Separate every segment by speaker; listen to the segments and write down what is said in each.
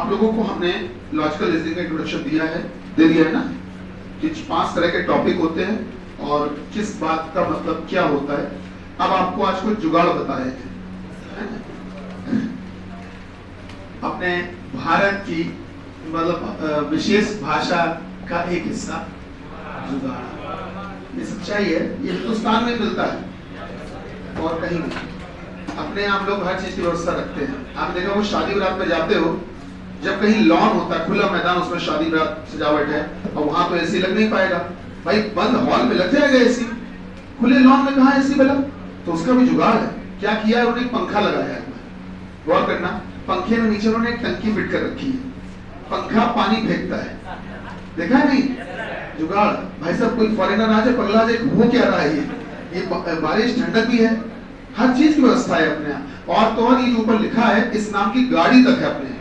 Speaker 1: आप लोगों को हमने लॉजिकल रीजनिंग का इंट्रोडक्शन दे दिया है ना, कि 5 तरह के टॉपिक होते हैं और किस बात का मतलब क्या होता है। अब आपको आज कुछ जुगाड़ बताए हैं अपने भारत की मतलब विशेष भाषा का एक हिस्सा जुगाड़। ये सच्चाई है, ये हिंदुस्तान में मिलता है और कहीं नहीं। अपने आप लोग हर चीज की व्यवस्था रखते हैं। आप देखो वो शादी बारात में जाते हो, जब कहीं लॉन होता है, खुला मैदान, उसमें शादी बारात सजावट है और वहां तो एसी लग नहीं पाएगा भाई, बंद हॉल में लग जाएगा एसी, खुले लॉन में कहां एसी लगा? तो उसका भी जुगाड़ है। क्या किया है उन्होंने? पंखा लगाया है। गौर करना, पंखे में नीचे उन्होंने एक टंकी फिट कर रखी है, पंखा पानी फेंकता है, देखा है नहीं? जुगाड़। भाई साहब कोई फॉरेनर आ जाए, पगला जाए, वो क्या रहा है, ये बारिश ठंडक भी है, हर चीज की व्यवस्था है अपने यहाँ। और तो और ये जो ऊपर लिखा है, इस नाम की गाड़ी तक है अपने।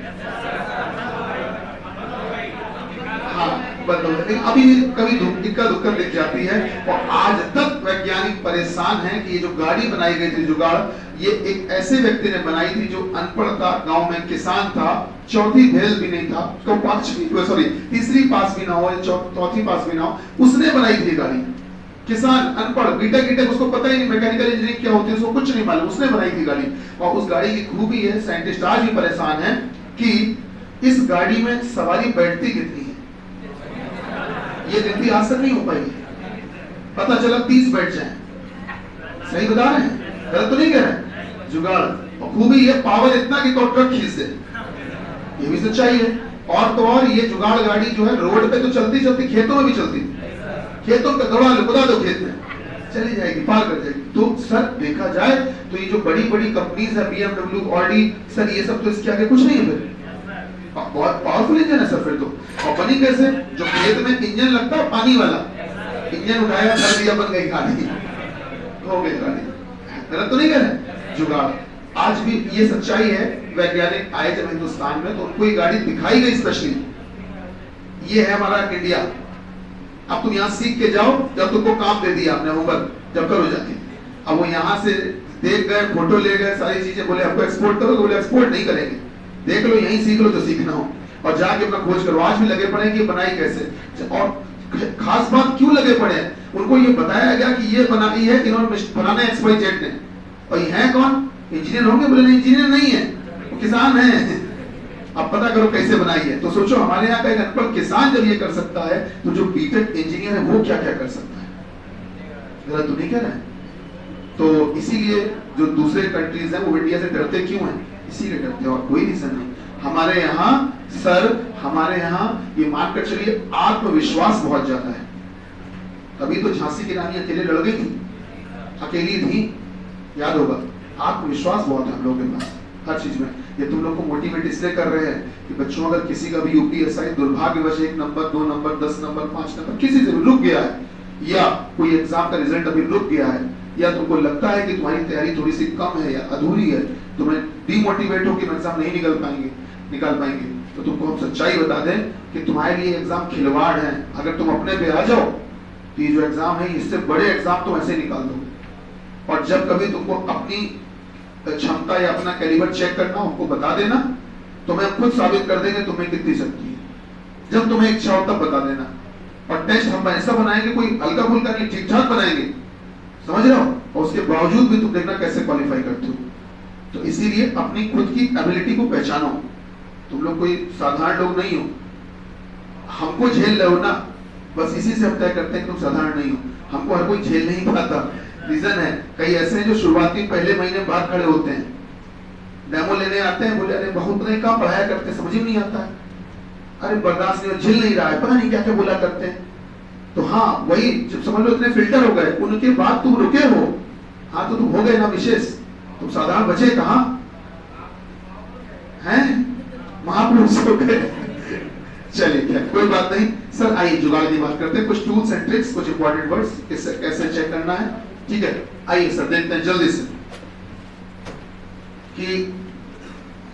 Speaker 1: हाँ, अभी कभी दिक्कत दिख जाती है और आज तक वैज्ञानिक परेशान हैं कि ये जो गाड़ी बनाई गई थी जुगाड़, ये एक ऐसे व्यक्ति ने बनाई थी जो अनपढ़ था, गांव में किसान था, चौथी फेल भी नहीं था, तो तीसरी पास भी ना हो, चौथी पास भी ना हो, उसने बनाई थी गाड़ी। किसान अनपढ़, बीटेक उसको पता ही नहीं मैकेनिकल इंजीनियरिंग क्या होती है, उसको कुछ नहीं मालूम, उसने बनाई थी गाड़ी। और उस गाड़ी की खूबी है, साइंटिस्ट आज भी परेशान है कि इस गाड़ी में सवारी बैठती कितनी है, ये गिनती आज तक नहीं हो पाई। पता चला 30 बैठ जाए। सही बता रहे हैं, गलत तो नहीं कह रहे? जुगाड़। और खूबी है, पावर इतना कि ट्रक खींच दे, ये भी सच्चाई है। और तो और ये जुगाड़ गाड़ी जो है रोड पे तो चलती चलती खेतों में भी चलती, खेतों का दौड़ा लो, खुदा दो खेत में चली जाएगी, पार कर जाएगी। तो सर देखा जाए तो ये जो बड़ी बड़ी कंपनीज है, BMW, ऑडी, सर ये सब तो इसके आगे कुछ नहीं है, फिर बहुत पावरफुल इंजन है सर फिर तो। और बनी कैसे? जो खेत में इंजन लगता है पानी वाला, इंजन उठाया, कर दिया, बन गई गाड़ी, हो गई गाड़ी। गलत तो नहीं कह रहे? जुगाड़। आज भी ये सच्चाई है। वैज्ञानिक आए जब हिंदुस्तान में तो उनको ये गाड़ी दिखाई गई स्पेशली, ये है हमारा इंडिया, अब तुम यहाँ सीख के जाओ, जब तुमको काम दे दिया आपने, होमवर्क जब करो जाके। अब वो यहाँ से देख गए, फोटो ले गए, सारी चीजें, बोले आपको एक्सपोर्ट करो, बोले एक्सपोर्ट नहीं करेंगे, देख लो यहीं सीख लो जो सीखना हो, और जाके अपना खोज करो। आज भी लगे पड़े कि बनाई कैसे, और खास बात क्यों लगे पड़े हैं, उनको ये बताया गया कि ये बनाई है इन्होंने, बनाना XYZ ने। और ये है कौन? इंजीनियर होंगे? बोले नहीं, इंजीनियर नहीं है, वो किसान है। अब पता करो कैसे बनाई है। तो सोचो हमारे यहाँ का एक अनपढ़ किसान जब ये कर सकता है, तो जो बीटेक इंजीनियर है वो क्या क्या कर सकता है? गलत तो नहीं कह रहे हैं? तो इसीलिए जो दूसरे कंट्रीज हैं वो इंडिया से डरते क्यों हैं? इसीलिए डरते हैं, और कोई रीजन नहीं। हमारे यहाँ सर, हमारे यहाँ ये मानकर चलिए आत्मविश्वास बहुत ज्यादा है। तभी तो झांसी की रानी अकेले लड़ गई थी, अकेली थी, याद होगा। आत्मविश्वास बहुत है हम लोगों के पास हर चीज में। ये तुम लोग को मोटिवेट इसलिए कर रहे हैं कि बच्चों, अगर किसी का भी UPSI दुर्भाग्यवश 1 नंबर, 2 नंबर, 10 नंबर, 5 नंबर किसी से भी रुक गया है, या कोई एग्जाम का रिजल्ट अभी रुक गया है, या तुमको लगता है कि तुम्हारी तैयारी थोड़ी सी कम है या अधूरी है, तुम्हें डीमोटिवेट हो कि एग्जाम नहीं निकाल पाएंगे, तो तुमको हम सच्चाई बता दें कि तुम्हारे लिए एग्जाम खिलवाड़ है। अगर तुम अपने पे आ जाओ तो ये जो एग्जाम है, इससे बड़े एग्जाम तुम ऐसे निकाल दो। और जब कभी तुमको अपनी क्षमता या अपना कैलिबर चेक करना, हमको बता देना, तुम्हें खुद साबित कर देंगे तुम्हें कितनी शक्ति है। जब तुम्हें इच्छा हो तब बता देना। और टेस्ट हम ऐसा बनाएंगे, कोई हल्का फुल्का नहीं, ठीक ठाक बनाएंगे, समझ रहे हो? और उसके बावजूद भी तुम देखना कैसे क्वालिफाई करते हो। तो इसीलिए अपनी खुद की एबिलिटी को पहचानो। तुम लोग कोई साधारण लोग नहीं हो, हमको झेल रहे हो ना, बस इसी से हम तय करते हैं कि तुम साधारण नहीं हो। हमको हर कोई झेल नहीं पाता। रीजन है, कई ऐसे हैं जो शुरुआती पहले महीने बाहर खड़े होते हैं, डेमो लेने आते हैं, बोले अरे बहुत नहीं, कहाँ पढ़ाया करते, समझ ही नहीं आता है, अरे बर्दाश्त नहीं, झेल नहीं रहा है, पता नहीं क्या क्या बोला करते हैं। तो हाँ, वही जब समझ लो इतने फिल्टर हो गए, उनके बाद तुम रुके हो, हाँ तो तुम हो गए ना विशेष, तुम साधारण बचे कहाँ हैं, महापुरुष हो गए। चलिए क्या, कोई बात नहीं सर। आइए जुगाड़ की बात करते हैं, कुछ टूल्स एंड ट्रिक्स, कुछ इंपॉर्टेंट वर्ड्स कैसे चेक करना है, ठीक है? आइए सर देखते हैं जल्दी से कि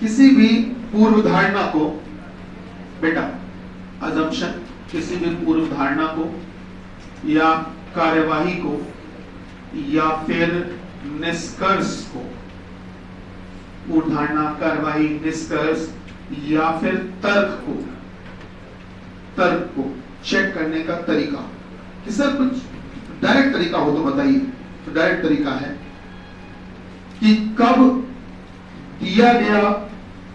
Speaker 1: किसी भी पूर्व धारणा को, बेटा अजम्पशन, किसी भी पूर्व धारणा को या कार्यवाही को या फिर निष्कर्ष को, पूर्व धारणा, कार्यवाही, निष्कर्ष या फिर तर्क को चेक करने का तरीका कि सर कुछ डायरेक्ट तरीका हो तो बताइए। तो डायरेक्ट तरीका है कि कब दिया गया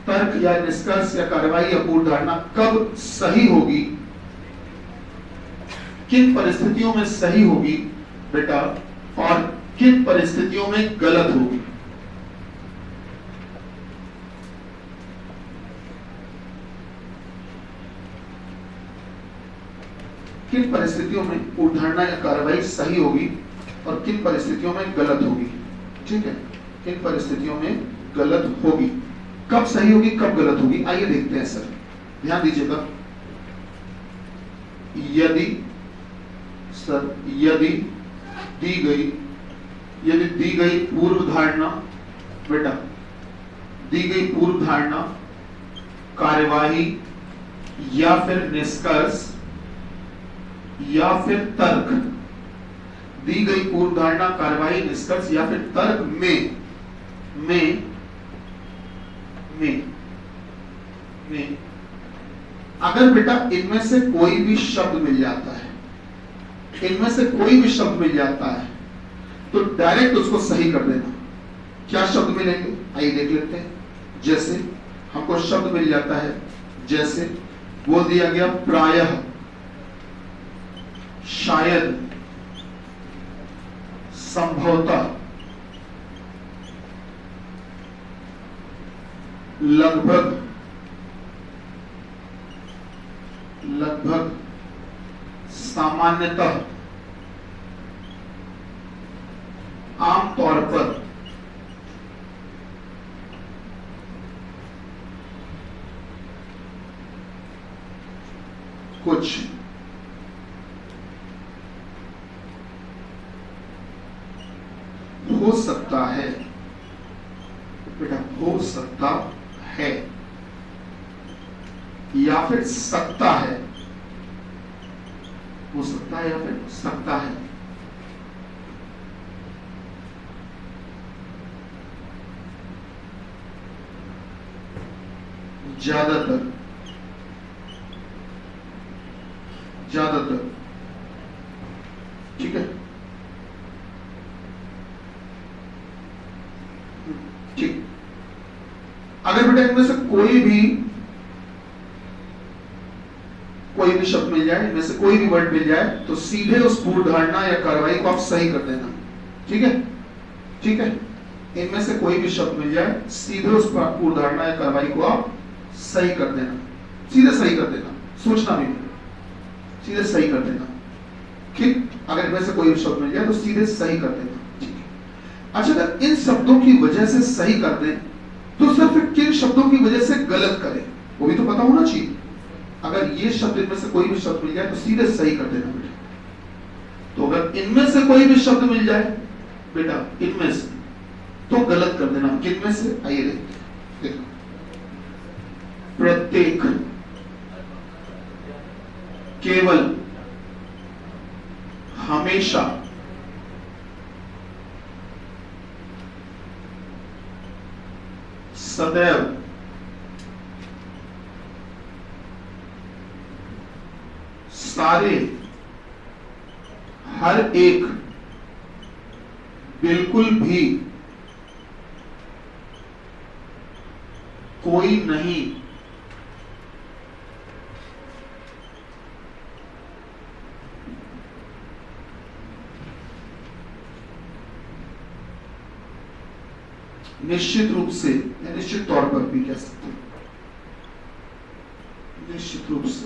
Speaker 1: तर्क या निष्कर्ष या कार्रवाई या पूर्व धारणा कब सही होगी, किन परिस्थितियों में सही होगी बेटा और किन परिस्थितियों में गलत होगी। किन परिस्थितियों में पूर्व धारणा या कार्रवाई सही होगी और किन परिस्थितियों में गलत होगी। ठीक है, किन परिस्थितियों में गलत होगी, कब सही होगी कब गलत होगी। आइए देखते हैं सर, ध्यान दीजिएगा। यदि दी गई पूर्व धारणा बेटा, दी गई पूर्व धारणा कार्यवाही या फिर निष्कर्ष या फिर तर्क, दी गई पूर्व धारणा कार्यवाही निष्कर्ष या फिर तर्क में अगर बेटा इनमें से कोई भी शब्द मिल जाता है, इनमें से कोई भी शब्द मिल जाता है तो डायरेक्ट उसको सही कर देना। क्या शब्द मिलेंगे आइए देख लेते हैं। जैसे हमको शब्द मिल जाता है, जैसे बोल दिया गया प्रायः, शायद, संभवतः, लगभग, सामान्यतः, आमतौर पर, कुछ, हो सकता है बेटा, हो सकता है या फिर सकता है, हो सकता है या फिर सकता है। ज्यादातर, ठीक है, ठीक। अगर बेटा इनमें से कोई भी शब्द मिल जाए, इनमें से कोई भी वर्ड मिल जाए तो सीधे उस पूर्व धारणा या कार्रवाई को आप सही कर देना। ठीक है, ठीक है, इनमें से कोई भी शब्द मिल जाए सीधे उस पूर्व धारणा या कार्रवाई को आप सही कर देना, सीधे सही कर देना, सोचना भी नहीं, सीधे सही कर देना। ठीक, अगर इनमें से कोई भी शब्द मिल जाए तो सीधे सही कर देना। ठीक है। अच्छा, अगर इन शब्दों की वजह से सही कर दें तो सर फिर किन शब्दों की वजह से गलत करें वो भी तो पता होना चाहिए। अगर ये शब्द इनमें से कोई भी शब्द मिल जाए तो सीधे सही कर देना बेटा। तो अगर इनमें से कोई भी शब्द मिल जाए बेटा, इनमें से, तो गलत कर देना। किनमें से आइए देखते हैं। प्रत्येक, केवल, हमेशा, सदैव, सारे, हर एक, बिल्कुल भी, कोई नहीं, निश्चित रूप से या निश्चित तौर पर भी कह सकते हैं। निश्चित रूप से,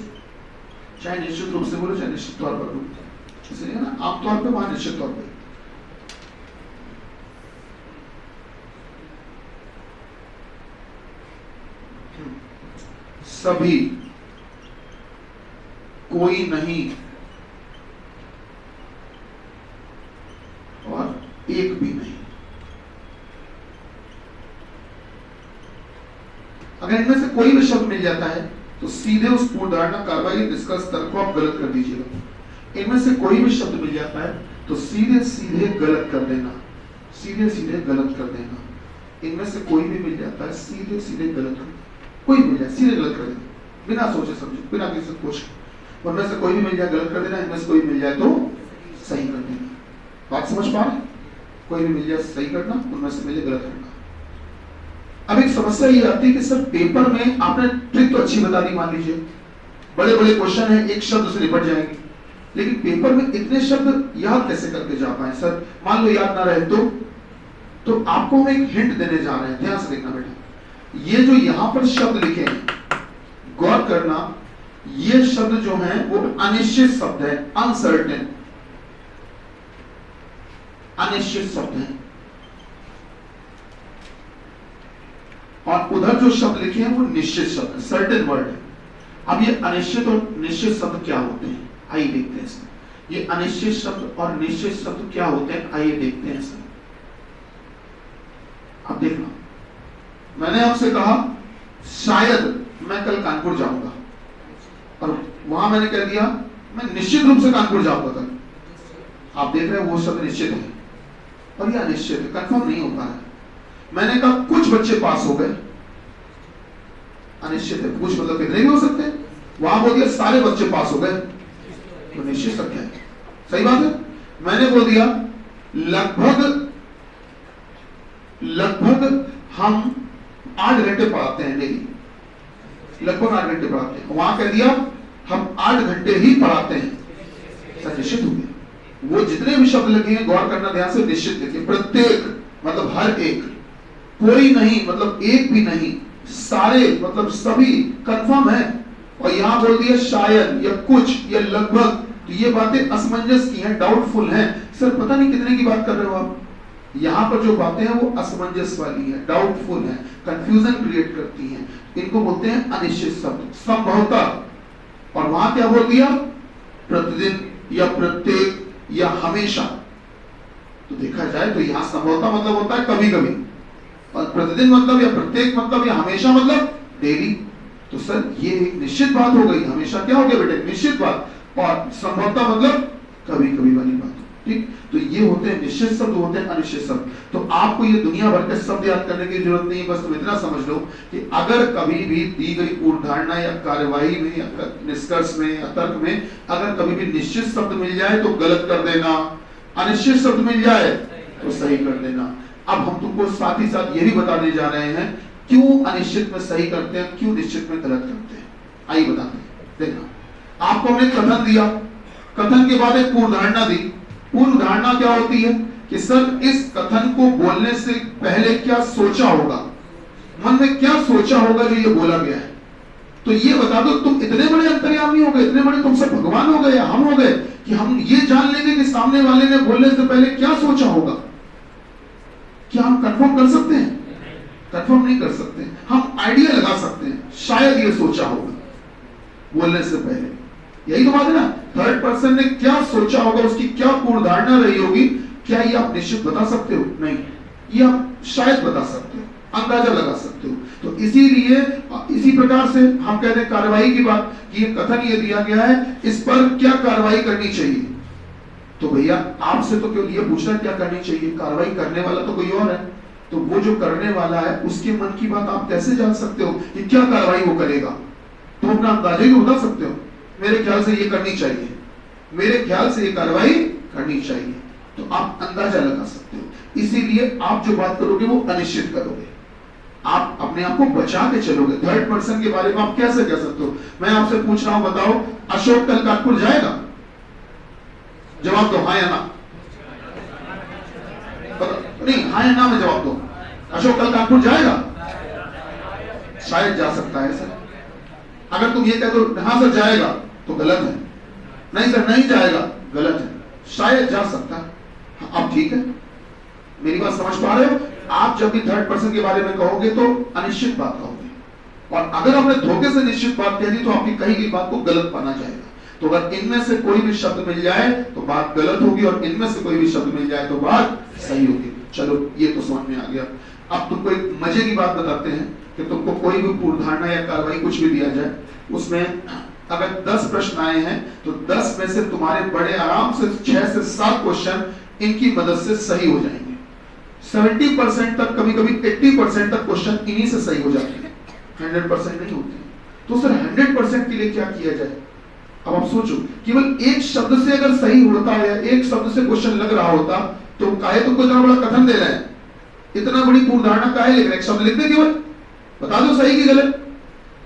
Speaker 1: चाहे निश्चित रूप से बोलो चाहे निश्चित तौर पर बोलो, इसलिए ना आमतौर पे वहां निश्चित तौर पर। सभी, कोई नहीं और एक भी नहीं। अगर इनमें से कोई भी शब्द मिल जाता है तो सीधे उस पूर्व धारणा कार्रवाई निष्कर्ष तर्क को आप गलत कर दीजिएगा। इनमें से कोई भी शब्द मिल जाता है तो सीधे सीधे गलत कर देना, सीधे सीधे गलत कर देना। इनमें से कोई भी मिल जाता है सीधे सीधे गलत कर, कोई मिल जाए सीधे गलत कर देना, बिना सोचे समझे, बिना किसी से पूछे। उनमें से कोई भी मिल जाए गलत कर देना, इनमें से कोई मिल जाए तो सही कर देना। बात समझ पा रहे? कोई भी मिल जाए सही करना, उनमें से मिले गलत करना। अब एक समस्या ये आती है कि सर पेपर में आपने ट्रिक तो अच्छी बता दी, मान लीजिए बड़े बड़े क्वेश्चन है, एक शब्द से निपट जाएंगे, लेकिन पेपर में इतने शब्द याद कैसे करके जा पाए सर? मान लो याद ना रहे तो आपको हम एक हिंट देने जा रहे हैं, ध्यान से देखना बेटा। ये जो यहां पर शब्द लिखे हैं, गौर करना, ये शब्द जो हैं वो अनिश्चित शब्द है, अनसर्टेन, अनिश्चित शब्द है। और उधर जो शब्द लिखे हैं वो निश्चित शब्द, सर्टेन वर्ड है। अब ये अनिश्चित और निश्चित शब्द क्या होते हैं, आइए देखते हैं सर। ये अनिश्चित शब्द और निश्चित शब्द क्या होते हैं, आइए देखते हैं सर। अब देखना, मैंने आपसे कहा शायद मैं कल कानपुर जाऊंगा, और वहां मैंने कह दिया मैं निश्चित रूप से कानपुर जाऊंगा कल। आप देख रहे हैं वो शब्द निश्चित है और ये अनिश्चित है, कंफर्म नहीं होता है। मैंने कहा कुछ बच्चे पास हो गए, अनिश्चित है, कुछ मतलब कितने भी हो सकते हैं। वहां बोल दिया सारे बच्चे पास हो गए, तो निश्चित संख्या है, सही बात है। मैंने बोल दिया लगभग हम 8 घंटे पढ़ाते हैं डेली, लगभग 8 घंटे पढ़ाते हैं। वहां कह दिया हम 8 घंटे ही पढ़ाते हैं, सर निश्चित हो गया। वो जितने भी शब्द लगे हैं गौर करना ध्यान से, निश्चित लिखिए, प्रत्येक मतलब हर एक, कोई नहीं मतलब एक भी नहीं, सारे मतलब सभी, कंफर्म है। और यहां बोल दिया शायद या कुछ या लगभग, तो ये बातें असमंजस की हैं, डाउटफुल हैं। सर पता नहीं कितने की बात कर रहे हो आप। यहां पर जो बातें हैं वो असमंजस वाली है, डाउटफुल है, कंफ्यूजन क्रिएट करती हैं, इनको बोलते हैं अनिश्चित शब्द, संभवतः। और वहां क्या बोल दिया, प्रतिदिन या प्रत्येक या हमेशा। तो देखा जाए तो यहां संभवतः मतलब होता है कभी कभी, और प्रतिदिन मतलब या प्रत्येक मतलब या हमेशा मतलब डेली। तो सर ये एक निश्चित बात हो गई, हमेशा क्या हो गया बेटे, निश्चित बात, और संभवतः मतलब कभी कभी वाली बात, ठीक। तो ये होते हैं निश्चित शब्द, होते हैं अनिश्चित शब्द। तो आपको ये दुनिया भर के शब्द याद करने की जरूरत नहीं है, बस तुम इतना समझ लो कि अगर कभी भी दी गई पूर्ण धारणा या कार्यवाही में या निष्कर्ष में या तर्क में अगर कभी भी निश्चित शब्द मिल जाए तो गलत कर देना, अनिश्चित शब्द मिल जाए तो सही कर देना। अब हम तुमको साथ ही साथ ये भी बताने जा रहे हैं क्यों अनिश्चित में सही करते हैं, क्यों निश्चित में गलत करते हैं, आइए बताते हैं। देखना, आपको हमने कथन दिया, कथन के बाद एक पूर्ण धारणा दी। पूर्व धारणा क्या होती है कि सर इस कथन को बोलने से पहले क्या सोचा होगा, मन में क्या सोचा होगा जो ये बोला गया है। तो ये बता दो, तुम इतने बड़े अंतर्यामी हो गए, इतने बड़े तुम सब भगवान हो गए या हम हो गए कि हम ये जान लेंगे कि सामने वाले ने बोलने से पहले क्या सोचा होगा। क्या हम कंफर्म कर सकते हैं? कंफर्म नहीं कर सकते। हम आइडिया लगा सकते हैं, शायद ये सोचा होगा बोलने से पहले। यही तो बात है ना, थर्ड पर्सन ने क्या सोचा होगा, उसकी क्या पूर्ण धारणा रही होगी, क्या ये आप निश्चित बता सकते हो? नहीं, ये आप शायद बता सकते हो, अंदाजा लगा सकते हो। तो इसीलिए इसी प्रकार से हम कहते हैं कार्रवाई की बात कि ये कथन ये दिया गया है, इस पर क्या कार्रवाई करनी चाहिए। तो भैया आपसे तो केवल ये पूछना क्या करनी चाहिए, कार्रवाई करने वाला तो कोई और है। तो वो जो करने वाला है उसके मन की बात आप कैसे जान सकते हो कि क्या कार्रवाई वो करेगा? तो अपना अंदाजा ही बता सकते हो, मेरे ख्याल से ये करनी चाहिए, मेरे ख्याल से ये कार्रवाई करनी चाहिए, तो आप अंदाजा लगा सकते हो। इसीलिए आप जो बात करोगे वो अनिश्चित करोगे, आप अपने आप को बचा के चलोगे। थर्ड पर्सन के बारे में आप कैसे कह सकते हो? मैं आपसे पूछ रहा हूं, बताओ अशोक कल कानपुर जाएगा? जवाब दो, हाँ या ना। नहीं, हाँ या ना में जवाब दो। अशोक कल कानपुर जाएगा? शायद जा सकता है सर। अगर तुम ये कह दो हाँ सर जाएगा तो गलत है, नहीं सर नहीं जाएगा गलत है, शायद जा सकता है। अब ठीक है, मेरी बात समझ पा रहे हो? आप जब भी थर्ड पर्सन के बारे में कहोगे तो अनिश्चित बात कहोगे, और अगर आपने धोखे से निश्चित बात कह दी तो आपकी कही गई बात को गलत माना जाएगा। तो अगर इनमें से कोई भी शब्द मिल जाए तो बात गलत होगी, और इनमें से कोई भी शब्द मिल जाए तो बात सही होगी। चलो ये तो समझ में आ गया। अब तुमको एक मजे की बात बताते हैं कि तुमको कोई भी पूर्ण धारणा या कार्रवाई कुछ भी दिया जाए, उसमें अगर 10 प्रश्न आए हैं तो 10 में से तुम्हारे बड़े आराम से 6 से 7 क्वेश्चन इनकी मदद से सही हो जाएंगे। 70% तक, कभी कभी 80% तक क्वेश्चन इन्हीं से सही हो जाते हैं। 100% नहीं होती। तो सर 100% के लिए क्या किया जाए? अब आप सोचो, केवल एक शब्द से अगर सही होता है, एक शब्द से क्वेश्चन लग रहा होता, तो काहे तुमको इतना बड़ा कथन दे रहे हैं, इतना बड़ी पूर्ण धारणा काहे लिख रहे हैं? एक शब्द लिख दे केवल, बता दो सही कि गलत।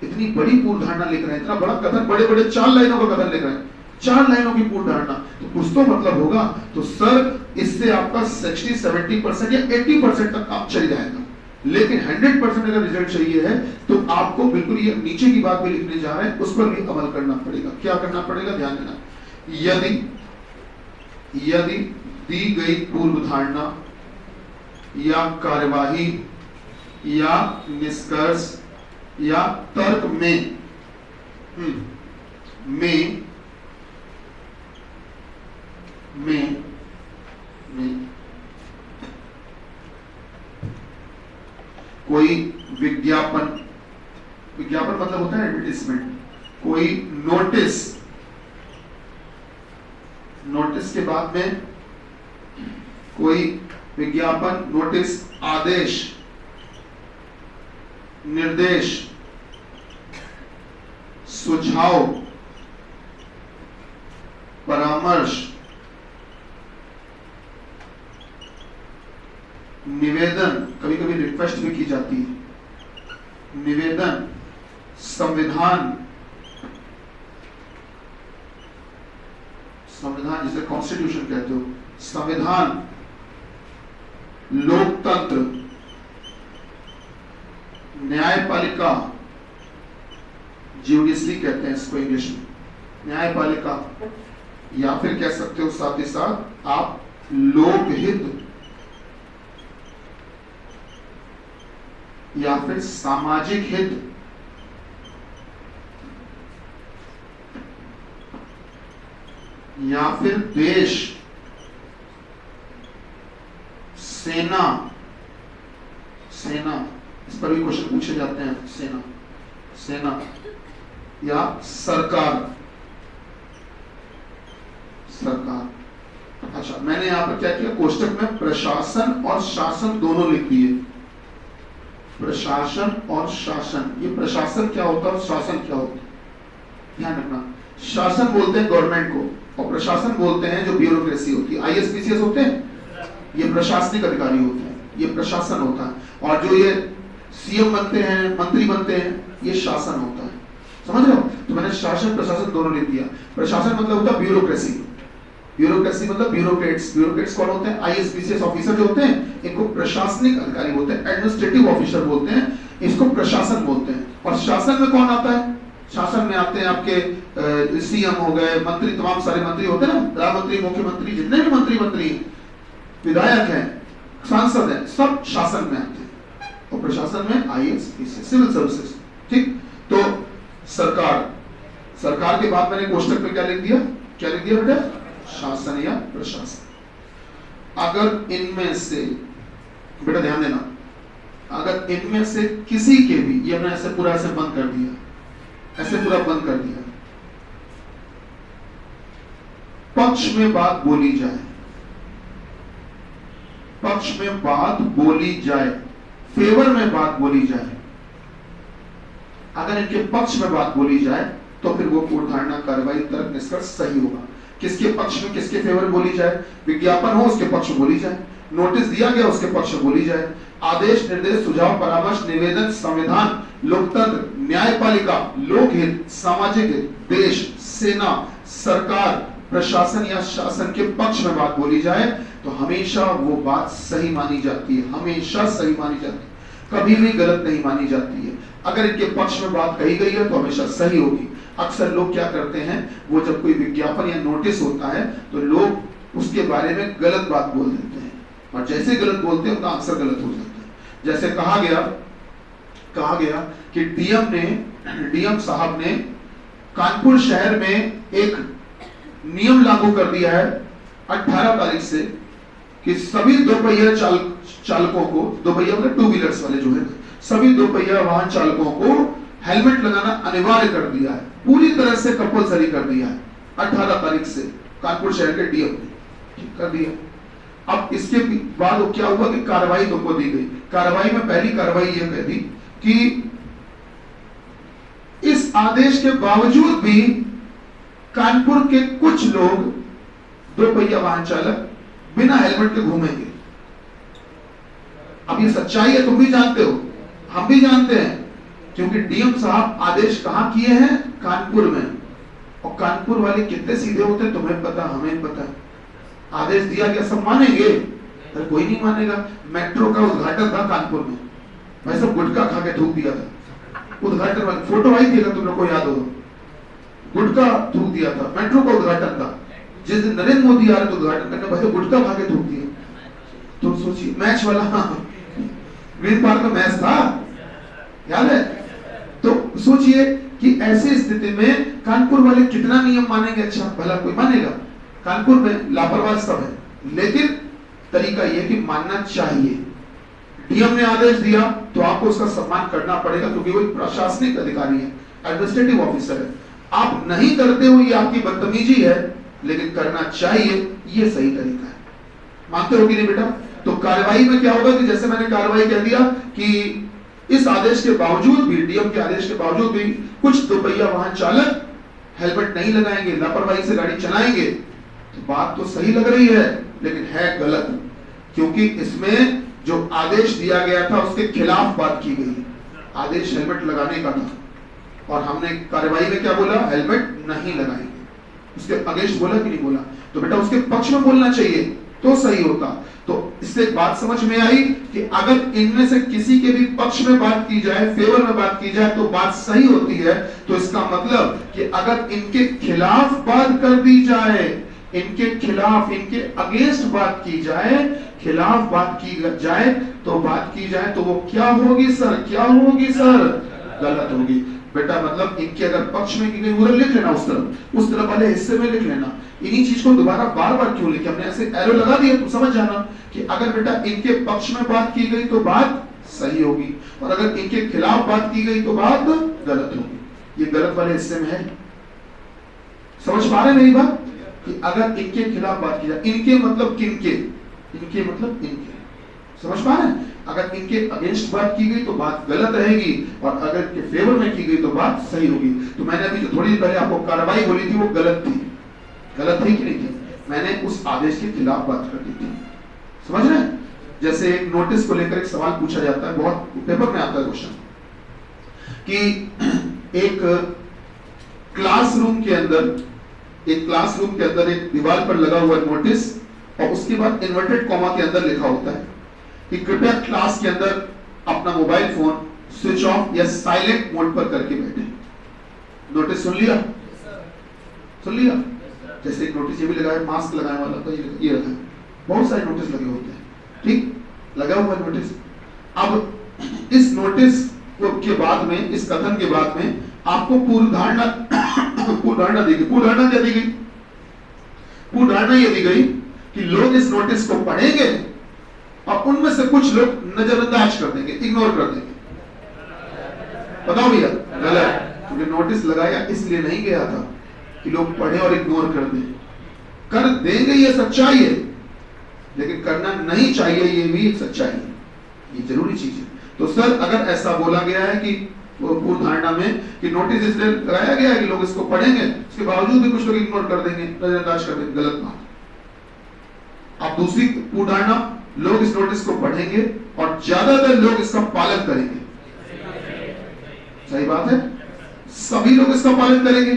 Speaker 1: इतनी बड़ी पूर्ण धारणा लिख रहे हैं, इतना बड़ा कथन, बड़े बड़े 4 लाइनों का कथन लिख रहे हैं, 4 लाइनों की पूर्ण धारणा, तो कुछ तो मतलब होगा। तो सर इससे आपका 60-70% या 80% तक काम चल जाएगा। लेकिन 100% अगर रिजल्ट चाहिए है तो आपको बिल्कुल ये नीचे की बात भी लिखने जा रहे हैं, उस पर भी अमल करना पड़ेगा। क्या करना पड़ेगा? ध्यान देना। यदि दी गई पूर्व धारणा या कार्यवाही या निष्कर्ष या तर्क में कोई विज्ञापन मतलब होता है एडवर्टाइजमेंट, कोई नोटिस के बाद में कोई विज्ञापन, नोटिस, आदेश, निर्देश, सुझाव, परामर्श, निवेदन, कभी कभी रिक्वेस्ट भी की जाती है, निवेदन, संविधान जिसे कॉन्स्टिट्यूशन कहते हो, संविधान, लोकतंत्र, न्यायपालिका, ज्यूडिशरी कहते हैं इसको इंग्लिश में, न्यायपालिका, या फिर कह सकते हो साथ ही साथ आप लोकहित या फिर सामाजिक हित, या फिर देश, सेना, इस पर भी क्वेश्चन पूछे जाते हैं, सेना या सरकार। अच्छा, मैंने यहां पर क्या किया, कोष्टक में प्रशासन और शासन दोनों लिख दिए। प्रशासन और शासन, ये प्रशासन क्या होता है, शासन क्या होता है, ध्यान रखना। शासन बोलते हैं गवर्नमेंट को, और प्रशासन बोलते हैं जो ब्यूरोक्रेसी होती है, IAS-PCS होते हैं, ये प्रशासनिक अधिकारी होते हैं, ये प्रशासन होता है। और जो ये CM बनते हैं, मंत्री बनते हैं, ये शासन होता है। समझ रहे हो? तो मैंने शासन प्रशासन दोनों लिख दिया। प्रशासन मतलब होता है ब्यूरोक्रेसी, मतलब ब्यूरोक्रेट्स कौन होते हैं? IAS-PCS ऑफिसर जो होते हैं, इनको प्रशासनिक अधिकारी बोलते हैं, एडमिनिस्ट्रेटिव ऑफिसर बोलते हैं, इसको प्रशासन बोलते हैं। और शासन में कौन आता है? शासन में आते हैं आपके CM हो गए, मंत्री, तमाम सारे मंत्री होते हैं ना, प्रधानमंत्री, मुख्यमंत्री, जितने भी मंत्री विधायक हैं, सांसद हैं, सब शासन में आते हैं। और प्रशासन में IAS-PCS, सिविल सर्विसेज। ठीक, तो सरकार के बाद मैंने कोष्टक में क्या लिख दिया बेटा? शासन या प्रशासन। अगर इनमें से, बेटा ध्यान देना, अगर इनमें से किसी के भी, ये मैंने ऐसे पूरा ऐसे बंद कर दिया, ऐसे पूरा बंद कर दिया, पक्ष में बात बोली जाए, पक्ष में बात बोली जाए, फेवर में बात बोली जाए, अगर इनके पक्ष में बात बोली जाए तो फिर वो पूर्ण धारणा, कार्रवाई, तर्क, निष्कर्ष सही होगा। किसके पक्ष में, किसके फेवर बोली जाए? विज्ञापन हो उसके पक्ष में बोली जाए, नोटिस दिया गया उसके पक्ष में बोली जाए, आदेश, निर्देश, सुझाव, परामर्श, निवेदन, संविधान, लोकतंत्र, न्यायपालिका, लोकहित, सामाजिक हित, देश, सेना, सरकार, प्रशासन या शासन के पक्ष में बात बोली जाए तो हमेशा वो बात सही मानी जाती है, हमेशा सही मानी जाती है, कभी भी गलत नहीं मानी जाती है। अगर इनके पक्ष में बात कही गई है तो हमेशा सही होगी। अक्सर लोग क्या करते हैं, वो जब कोई विज्ञापन या नोटिस होता है तो लोग उसके बारे में गलत बात बोल देते हैं, और जैसे गलत बोलते हैं उनका आंसर गलत हो जाता है। जैसे कहा गया कि डीएम साहब ने कानपुर शहर में एक नियम लागू कर दिया है 18 तारीख से कि सभी दोपहिया चालकों को, दोपहिया मतलब 2 व्हीलर्स वाले जो है, सभी दोपहिया वाहन चालकों को हेलमेट लगाना अनिवार्य कर दिया है, पूरी तरह से कंपलसरी कर दिया है 18 तारीख से कानपुर शहर के डीएम ने कर दिया। अब इसके बाद वो क्या हुआ कि कार्रवाई तुमको दी गई। कार्रवाई में पहली कार्रवाई यह कह दी कि आदेश के बावजूद भी कानपुर के कुछ लोग 2 पहिया वाहन चालक बिना हेलमेट के घूमेंगे। अब ये सच्चाई है, तुम भी जानते हो, हम भी जानते हैं, क्योंकि डीएम साहब आदेश कहां किए हैं? कानपुर में। और कानपुर वाले कितने सीधे होते हैं तुम्हें पता, हमें पता। आदेश दिया गया, सब मानेंगे? अरे कोई नहीं मानेगा। मेट्रो का उद्घाटन था कानपुर में, भाई सब गुटखा खा के थूक दिया था। उद्घाटन वाली फोटो आई थी, अगर तुम लोग को याद हो, गुटखा थूक दिया था। मेट्रो का उद्घाटन था, जिस दिन नरेंद्र मोदी आ रहे थे उद्घाटन करने, भाई गुटखा खा के थूक दिया। तुम सोचिए, मैच वाला ग्रीन पार्क में मैच था, याद है? तो सोचिए कि ऐसी स्थिति में कानपुर वाले कितना नियम मानेंगे? अच्छा भला कोई मानेगा? कानपुर में लापरवाह सब है, लेकिन तरीका यह कि मानना चाहिए। डीएम ने आदेश दिया तो आपको उसका सम्मान करना पड़ेगा, क्योंकि वो एक प्रशासनिक अधिकारी है, एडमिनिस्ट्रेटिव ऑफिसर है। आप नहीं करते हो, ये आपकी बदतमीजी है, लेकिन करना चाहिए, ये सही तरीका है। मानते हो कि नहीं बेटा? तो कार्रवाई में क्या होगा कि जैसे मैंने कार्रवाई कह दिया कि इस आदेश के बावजूद भी, डीएम के आदेश के बावजूद भी कुछ 2 पहिया वाहन चालक हेलमेट नहीं लगाएंगे, लापरवाही से गाड़ी चलाएंगे। तो बात तो सही लग रही है, लेकिन है गलत, क्योंकि इसमें जो आदेश दिया गया था उसके खिलाफ बात की गई। आदेश हेलमेट लगाने का था और हमने कार्रवाई में क्या बोला? हेलमेट नहीं लगाएंगे। उसके अगेंस्ट बोला कि नहीं बोला? तो बेटा उसके पक्ष में बोलना चाहिए तो सही होता। तो इससे एक बात समझ में आई कि अगर इनमें से किसी के भी पक्ष में बात की जाए, फेवर में बात की जाए, तो बात सही होती है। तो इसका मतलब कि अगर इनके खिलाफ बात कर दी जाए, इनके खिलाफ, इनके अगेंस्ट बात की जाए, खिलाफ बात की जाए, तो वो क्या होगी सर? क्या होगी सर? गलत होगी बेटा। मतलब इनके अगर पक्ष में की गई, उधर लिख लेना, उस तरफ वाले हिस्से में लिख लेना। इन्हीं चीज को दोबारा बार बार क्यों लिखे? हमने ऐसे एरो लगा दिया, तो समझ जाना कि अगर बेटा इनके पक्ष में बात की गई तो बात सही होगी, और अगर इनके खिलाफ बात की गई तो बात गलत होगी। ये गलत वाले हिस्से में है। समझ पा रहे मेरी बात? कि अगर इनके खिलाफ बात की जाए, इनके मतलब किनके? इनके मतलब इनके। समझ पा रहे हैं? अगर इनके अगेंस्ट बात की गई तो बात गलत रहेगी, और अगर इनके फेवर में की गई तो बात सही होगी। तो मैंने अभी जो थोड़ी देर पहले आपको कार्रवाई बोली थी वो गलत थी। गलत थी कि नहीं थी? मैंने उस आदेश के खिलाफ बात कर दी थी। समझ रहे हैं? जैसे एक नोटिस को लेकर एक सवाल पूछा जाता है, बहुत पेपर में आता है क्वेश्चन, कि एक क्लासरूम के अंदर एक दीवार पर लगा हुआ नोटिस, और उसके बाद इन्वर्टेड कॉमा के अंदर लिखा होता है कि कृपया क्लास के अंदर अपना मोबाइल फोन स्विच ऑफ या साइलेंट मोड पर करके बैठे। नोटिस सुन लिया? सुन लिया? जैसे एक नोटिस ये भी लगा है, मास्क लगाने वाला, तो ये रखा है, बहुत सारे नोटिस लगे होते हैं, ठीक? लगा हुआ नोटिस। अब इस नोटिस के बाद में, इस कथन के बाद में आपको पूर्वधारणा दी गई। पूर्वधारणा क्या दी गई? पूर्वधारणा ये दी गई कि लोग इस नोटिस को पढ़ेंगे और उनमें से कुछ लोग नजरअंदाज कर देंगे, इग्नोर कर देंगे। बताओ भैया, गलत। क्योंकि नोटिस लगाया इसलिए नहीं गया था कि लोग पढ़े और इग्नोर कर दें। कर देंगे ये सच्चाई है, लेकिन करना नहीं चाहिए ये भी एक सच्चाई है, ये जरूरी चीज है। तो सर अगर ऐसा बोला गया है कि पूर्व धारणा में कि नोटिस इसलिए लगाया गया है कि लोग इसको पढ़ेंगे, इसके बावजूद भी कुछ लोग इग्नोर कर देंगे, नजरअंदाज कर देंगे, गलत बात। अब दूसरी पूर्व धारणा, लोग इस नोटिस को पढ़ेंगे और ज्यादातर लोग इसका पालन करेंगे। सही बात है? सभी लोग इसका पालन करेंगे?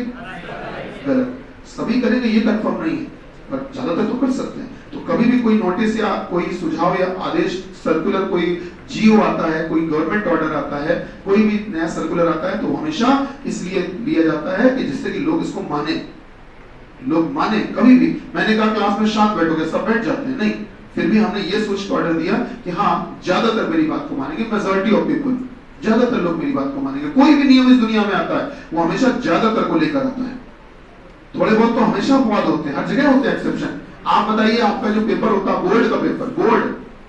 Speaker 1: गलत। सभी करेंगे ये कंफर्म नहीं है, पर ज्यादातर तो कर सकते हैं। तो कभी भी कोई नोटिस या कोई सुझाव या आदेश, सर्कुलर, कोई जीओ आता है, कोई गवर्नमेंट ऑर्डर आता है, कोई भी नया सर्कुलर आता है, तो हमेशा इसलिए लिया जाता है कि जिससे कि लोग इसको माने। लोग माने। कभी भी मैंने कहा क्लास में शांत बैठोगे, सब बैठ जाते हैं, नहीं, फिर भी हमने ये सोच के ऑर्डर दिया कि हाँ ज्यादातर मेरी बात को मानेंगे, मेजॉरिटी ऑफ पीपल, ज्यादातर लोग मेरी बात को मानेंगे। कोई भी नियम इस दुनिया में आता है वो हमेशा ज्यादातर को लेकर आता है। थोड़े बहुत तो हमेशा अपवाद होते हैं, हर जगह होते हैं एक्सेप्शन। आप बताइए, आपका जो पेपर होता है बोर्ड का पेपर, बोर्ड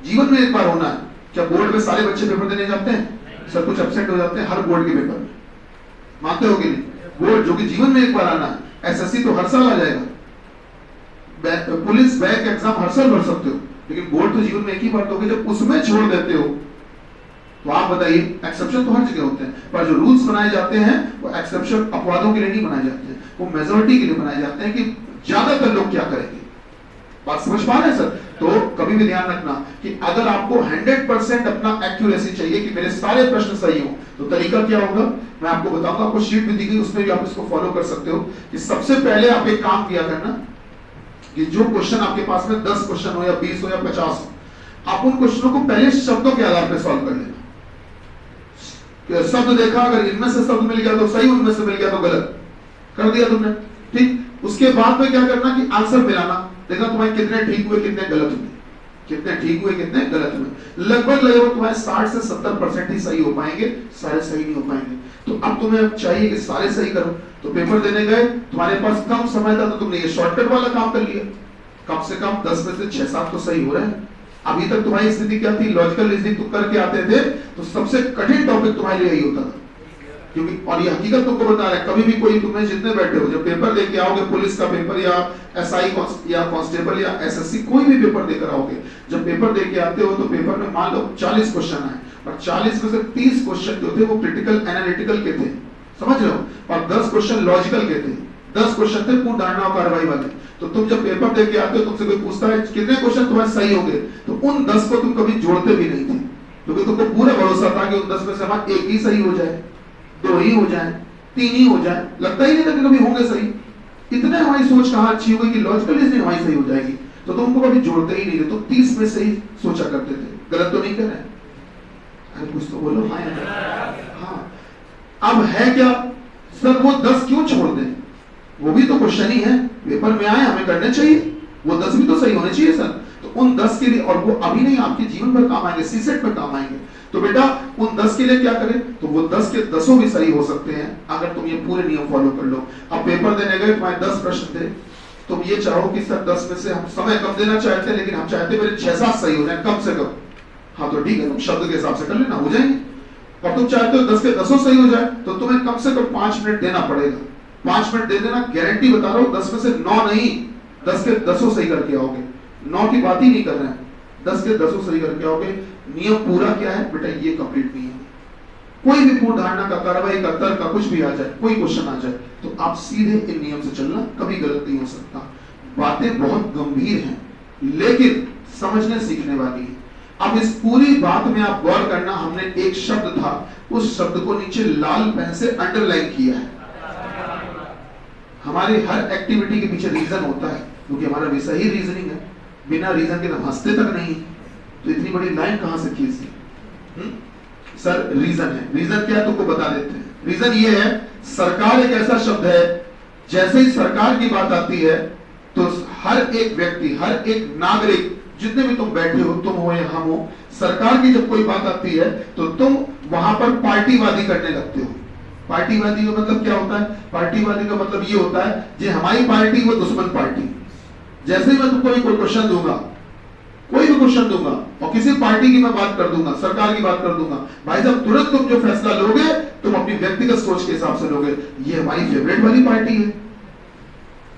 Speaker 1: जीवन में एक बार होना है, क्या बोर्ड में सारे बच्चे पेपर देने जाते हैं? सब कुछ एब्सेंट हो जाते हैं हर बोर्ड के पेपर में, मानते हो कि नहीं? बोर्ड जो कि जीवन में एक बार आना है, एसएससी तो हर साल आ जाएगा, पुलिस बैंक एग्जाम हर साल भर सकते हो, लेकिन बोर्ड तो जीवन में एक ही बार दोगे। जब उसमें छोड़ देते हो तो आप बताइए, एक्सेप्शन तो हर जगह होते हैं, पर जो रूल्स बनाए जाते हैं वो एक्सेप्शन अपवादों के लिए नहीं बनाए जाते हैं, वो मेजॉरिटी के लिए बनाए जाते हैं कि ज्यादातर लोग क्या करेंगे। बात समझ पा रहे हैं सर? तो कभी भी ध्यान रखना कि अगर आपको 100% अपना एक्यूरेसी चाहिए कि मेरे सारे प्रश्न सही हो, तो तरीका क्या होगा मैं आपको बताऊंगा। आपको शीट भी दी गई, उसमें भी आप इसको फॉलो कर सकते हो कि सबसे पहले आप एक काम किया करना कि जो क्वेश्चन आपके पास में 10 क्वेश्चन हो या 20 हो या 50 हो, आप उन क्वेश्चनों को पहले शब्दों के आधार पर सॉल्व कर लेना। शब्द देखा, अगर इनमें से शब्द मिल गया तो सही, उनमें से मिल गया तो गलत, कर दिया तुमने, ठीक। उसके बाद में क्या करना कि आंसर मिलाना, देखा तुम्हारे कितने ठीक हुए कितने गलत हुए, कितने ठीक हुए कितने गलत हुए। लगभग तुम्हारे 60 से 70% ही सही हो पाएंगे, सारे सही नहीं हो पाएंगे। तो अब तुम्हें चाहिए कि सारे सही करो, तो पेपर देने गए, तुम्हारे पास कम समय था तो तुमने ये शॉर्टकट वाला काम कर लिया, कम से कम 10 में से 6-7 तो सही हो रहे हैं। अभी तक तुम्हारी स्थिति क्या थी, लॉजिकल रीजनिंग तुम करके आते थे तो सबसे कठिन टॉपिक तुम्हारे लिए यही होता था, क्योंकि और ये हकीकत तुमको बता रहा है, कभी भी कोई तुम्हें जितने बैठे हो, जब पेपर देके आओगे, पुलिस का पेपर या एसआई या कांस्टेबल या एसएससी कोई भी पेपर देकर आओगे, जब पेपर देके आते हो तो पेपर में मान लो 40 क्वेश्चन आए और 40 में से 30 क्वेश्चन जो थे वो क्रिटिकल एनालिटिकल के थे, समझ रहे हो, और 10 क्वेश्चन लॉजिकल के थे, 10 क्वेश्चन थे पूर्ण धारणा और कार्रवाई वाले। तो तुम जब पेपर देके आते हो, तुमसे कोई पूछता है कितने क्वेश्चन तुम्हारे सही हो गए, तो उन 10 को तुम कभी जोड़ते भी नहीं थे, क्योंकि तुमको पूरा भरोसा था कि उन 10 में से हमारा एक ही सही हो जाए, 2 ही हो जाए, 3 ही हो जाए, लगता ही नहीं था कि कभी होंगे सही। इतने हमारी सोच कहाँ अच्छी हो गई कि लॉजिकल रीजनिंग हमारी सही हो जाएगी, तो तुमको कभी जोड़ते ही नहीं थे, तो 30 में से ही सोचा करते थे। गलत तो नहीं कर रहे? अरे कुछ तो बोलो। हाँ, अब है क्या सर, वो 10 क्यों छोड़ दें, वो भी तो क्वेश्चन ही है, पेपर में आए हमें करने चाहिए, वो 10 भी तो सही होने चाहिए सर। तो उन 10 के लिए, और वो अभी नहीं आपके जीवन भर काम आएंगे, सीसेट में काम आएंगे, तो बेटा उन 10 के लिए क्या करें, तो वो 10 के 10 भी सही हो सकते हैं अगर तुम ये पूरे नियम फॉलो कर लो। अब पेपर देने गए, तुम्हारे 10 प्रश्न थे, तुम ये चाहो कि सर 10 में से हम समय कम देना चाहते हैं, लेकिन हम चाहते हैं मेरे 6-7 सही हो जाए कम से कम। हाँ तो ठीक है, तुम शब्द के हिसाब से कर लेना, हो जाएंगे। और तुम चाहते हो 10 के 10 सही हो जाए, तो तुम्हें कम से कम 5 मिनट देना पड़ेगा। 5 मिनट दे देना, गारंटी बता रहा हूं, 10 में से 9 नहीं, 10 के 10 सही करके आओगे। 9 की बात ही नहीं कर रहे हैं, 10 के 10 सही करके आओगे। नियम पूरा क्या है बेटा, ये कंप्लीट नहीं है। कोई भी पूर्ण धारणा का, कार्रवाई का, तर्क का कुछ भी आ जाए, कोई क्वेश्चन आ जाए, तो आप सीधे इन नियम से चलना, कभी गलत नहीं हो सकता। बातें बहुत गंभीर हैं, लेकिन समझने सीखने वाली है। अब इस पूरी बात में आप गौर करना, हमने एक शब्द था, उस शब्द को नीचे लाल पेन से अंडरलाइन किया है। हमारी हर एक्टिविटी के पीछे रीजन होता है, क्योंकि हमारा विषय ही रीजनिंग है। बिना रीजन के हम हंसते तक नहीं, तो इतनी बड़ी लाइन कहां से खींच दी? सर रीजन है, रीजन क्या है तुमको बता देते हैं। रीजन ये है, सरकार एक ऐसा शब्द है, जैसे ही सरकार की बात आती है तो हर एक व्यक्ति, हर एक नागरिक, जितने भी तुम बैठे हो, तुम हो या हम हो, सरकार की जब कोई बात आती है तो तुम वहां पर पार्टीवादी करने लगते हो। पार्टीवादी का मतलब क्या होता है? पार्टीवादी का मतलब ये होता है, जो हमारी पार्टी वो दुश्मन पार्टी। जैसे ही मैं तुमको कोई क्वेश्चन दूंगा, कोई भी क्वेश्चन दूंगा और किसी पार्टी की मैं बात कर दूंगा, सरकार की बात कर दूंगा, भाई साहब तुरंत तुम जो फैसला लोगे तुम अपनी व्यक्तिगत सोच के हिसाब से लोगे। ये हमारी फेवरेट वाली पार्टी है,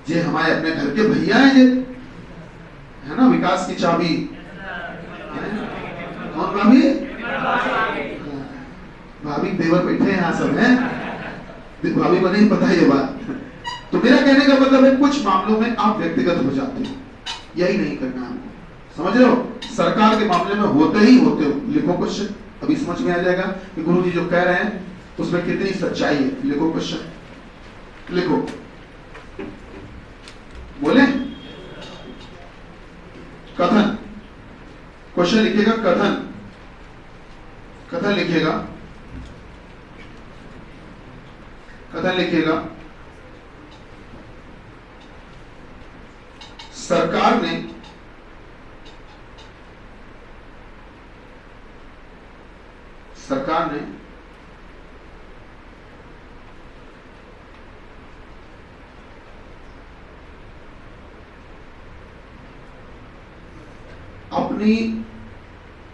Speaker 1: ये हमारे अपने घर के भैया है, ये है ना, विकास की चाबी। कौन भाभी? भाभी देवर बैठे हैं यहाँ सब हैं, भाभी को नहीं पता ये बात। तो मेरा कहने का मतलब है, कुछ मामलों में आप व्यक्तिगत हो जाते हो, यही नहीं करना आपको, समझ रहे हो? सरकार के मामले में होते ही होते हो। लिखो क्वेश्चन, अभी समझ में आ जाएगा कि गुरुजी जो कह रहे हैं उसमें कितनी सच्चाई है। लिखो क्वेश्चन, लिखो, बोले कथन, क्वेश्चन लिखिएगा कथन, कथन लिखिएगा, कथन लिखिएगा। सरकार ने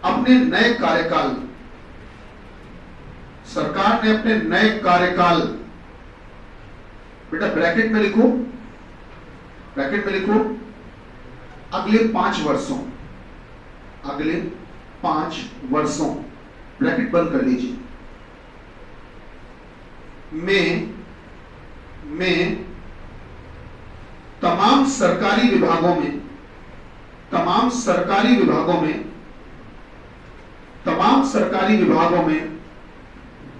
Speaker 1: अपने नए कार्यकाल, सरकार ने अपने नए कार्यकाल, बेटा ब्रैकेट में लिखो, ब्रैकेट में लिखो, अगले 5 वर्षों, अगले 5 वर्षों ब्रैकेट बंद कर लीजिए, में तमाम सरकारी विभागों में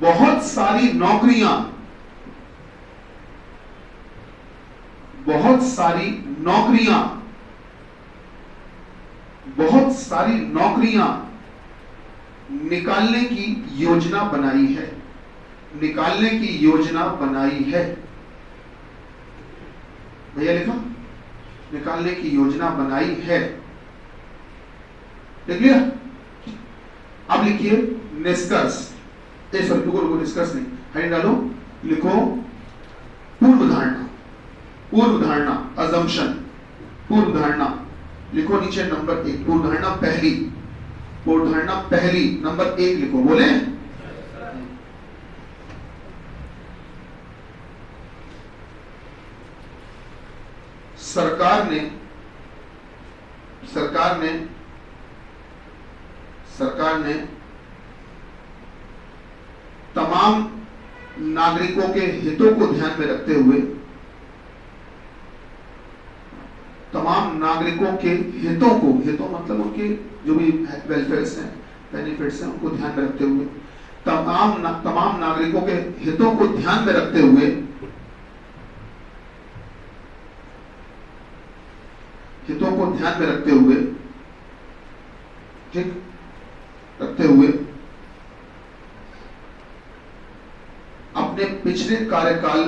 Speaker 1: बहुत सारी नौकरियां निकालने की योजना बनाई है। भैया लिखा, निकालने की योजना बनाई है। देख लिया? अब लिखिए निष्कर्ष, रुको निष्कर्ष नहीं, हेडिंग डालो, लिखो पूर्व धारणा, अजम्पशन, पूर्व धारणा लिखो नीचे नंबर 1, पूर्व धारणा पहली नंबर 1 लिखो, बोले सरकार ने तमाम नागरिकों के हितों को ध्यान में रखते हुए, हितों मतलब उनके जो भी वेलफेयर्स हैं, बेनिफिट्स हैं, उनको ध्यान में रखते हुए, तमाम नागरिकों के हितों को ध्यान में रखते हुए, ठीक, रखते हुए अपने पिछले कार्यकाल